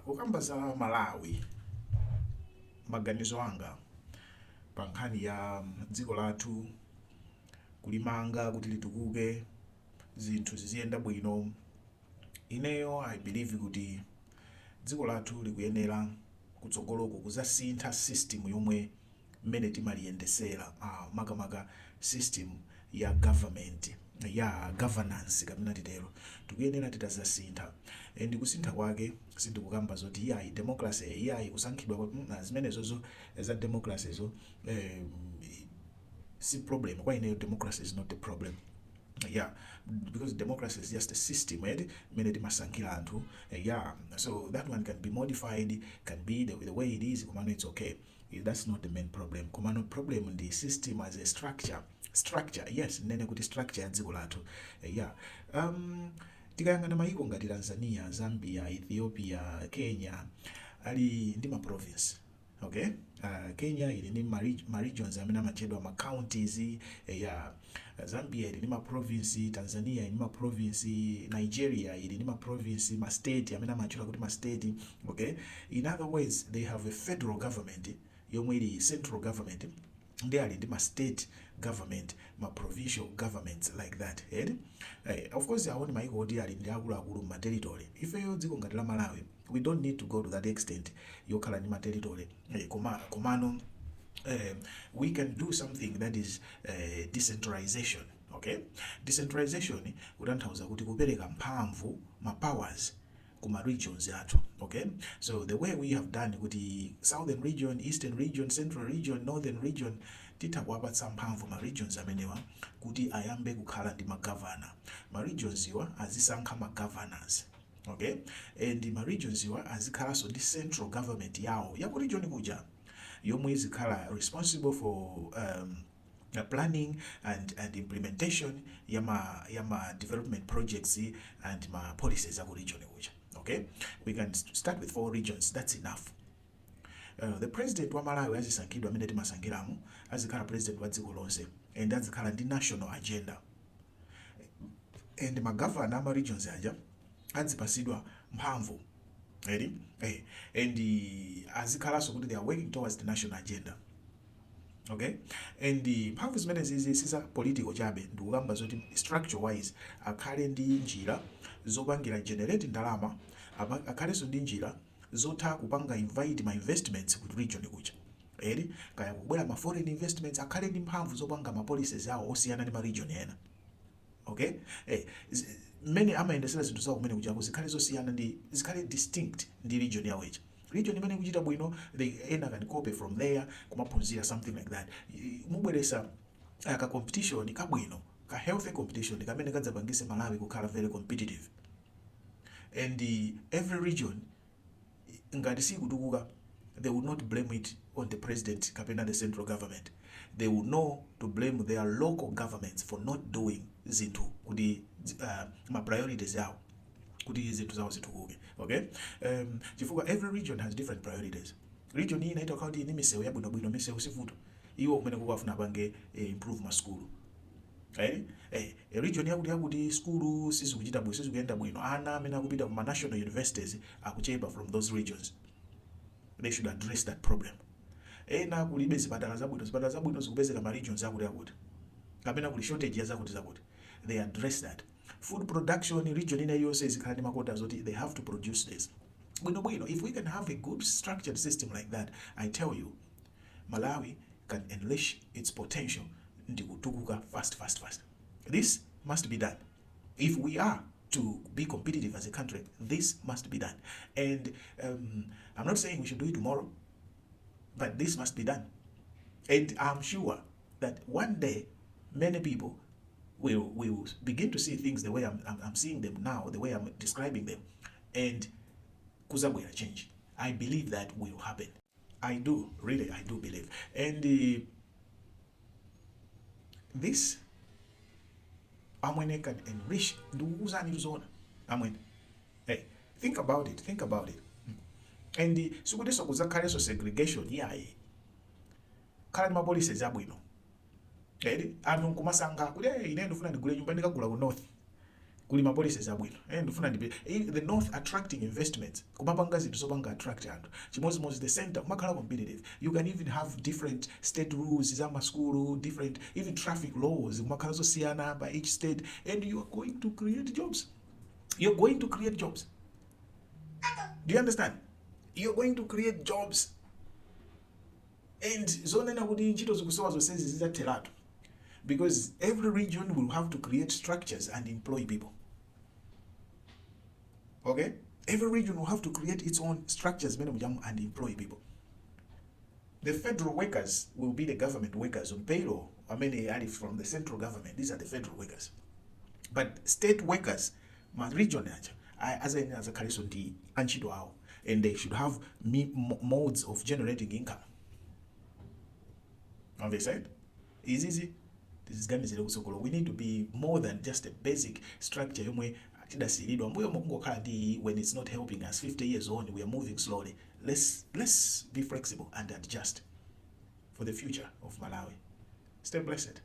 kukamba za Malawi maganizo anga pa nkhani ya dziko lathu kulimanga kuti litukuke zinthu ziziyenda bwino. Ineyo I believe kuti dziko lathu likuyenera kutsogoloko kuzasintha system yomwe mmene timaliyendesera makamaka system ya government ya governance kapena titero tikuyenera titazasintha. And kusintha kwake sindikukamba zoti iyayi democracy iyayi kusankhidwa zimenezozo za democracy zo si problem. Kwa ineyo democracy is not the problem. Because democracy is just a system mene timasankhira anthu. So that one can be modified, can be the way it is, kumano it's okay. That's not the main problem. Kumano problem in the system as a structure, yes, nene kuti structure ya dziko lathu. Tikayang'ana mayiko ngati Tanzania, Zambia, Ethiopia, Kenya ali ndi ma province. Okay? Kenya ili ni ma regions amene amachedwa ma counties. Zambia ili ni ma province, Tanzania ili ni ma province, Nigeria ili ni ma province, ma state amene amachedwa kuti ma state. Okay? In other words, they have a federal government, yomwe ili central government. They are in the state government, my provincial governments like that. Of course, I want my idea in the territory. If you go to Malawi, we don't need to go to that extent. You can in my territory. We can do something that is decentralization. Okay, decentralization kutanthauza kuti kupereka mphamvu ma powers kuma regions yathu. Okay, so the way we have done with the southern region, eastern region, central region, northern region, titakwapatsa mphamvu ma regions amenewa kuti ayambe kukhala ndi ma governor. Ma regions iwa azisankha ma governors. Okay, and ma regions iwa azikhalanso ndi central government yawo ya ku region kuja yomwe izikhala responsible for planning and implementation yama development projects and ma policies ya ku region kuja. Okay, we can start with 4 regions. That's enough. The president wa Malawi azisankhidwa amene timasankhiramu azikhala president wa dziko lonse and azikhala ndi national agenda. And magavana ama regions aja azipasidwa mphamvu. And azikhalanso kuti they are working towards the national agenda. Okay, and the mphamvu zimene sisa political chabe ndikukamba zoti structure wise akhale ndi njira zopangira generate ndalama, akhalenso ndi njira zotha kupanga invite ma investments ku region kuja. Kaya kubwera ma foreign investments, akhale ndi mphamvu zopanga ma policies awo osiyana ndi ma region ena. Okay, many amayendesera zinthu zawo kumene kuja zikhale zosiyana ndi zikhale distinct ndi region yawo ichi. Region imene kuchita bwino they ena can copy from there kumaphunzira something like that. Mubweresa ka competition kabwino, ka healthy competition kamene kadzapangise Malawi kukhala very competitive. And every region ngati sikutukuka, they will not blame it on the president kapena the central government. They will know to blame their local governments for not doing zinthu kuti ma priorities yawo kuti zinthu zawo zitukuke. Okay, chifukwa every region has different priorities. Region hii inaitwa county ni misewu yabwino bwino, misewu sivuto iwo umene kukafuna pange improve ma school. Region yakuti school sizikuchita bwino, sizikuyenda bwino, ana amene akupita kuma national universities akuchepa from those regions. They should address that problem. Ena kulibe zipatala zabwino zikupezeka ma regions akuti kapena kuli shortage ya zakuti. They address that. Food production region ina yonse izikhala ndi makota zoti they have to produce this. Bwino, if we can have a good structured system like that, I tell you, Malawi can unleash its potential ndi kutukuka fast. This must be done. If we are to be competitive as a country, this must be done. And I'm not saying we should do it tomorrow, but this must be done. And I'm sure that one day many people will begin to see things the way I'm seeing them now, the way I'm describing them, and kuzabwera change. I believe that will happen. I do believe. And this amwene can enrich nduza nilizona amwene. Think about it. And sikudeso kuzakhaleso segregation yayi khala ndi ma policies abwino. Anthu nkumasanga kuti ine ndifuna ndigule nyumba ndikagula ku north kuli ma policies abwino ndifuna the north attracting investments kumapanga zinthu zopanga attract anthu chimodzimodzi the center kumakhala competitive. You can even have different state rules za maskulu, different even traffic laws kumakhala zosiyana by each state, and you are going to create jobs. You're going to create jobs. Do you understand? You're going to create jobs. And zonena kuti ntchito zikusowa zonsezi zizatheratu, because every region will have to create structures and employ people. Okay? Every region will have to create its own structures and employ people. The federal workers will be the government workers on payroll. I mean, from the central government, these are the federal workers. But state workers, my region, as a Kaliso di Anchido, and they should have modes of generating income. On the side, it's easy. This is Ghana Zero. We need to be more than just a basic structure. When it's not helping us, 50 years on, we are moving slowly. Let's be flexible and adjust for the future of Malawi. Stay blessed.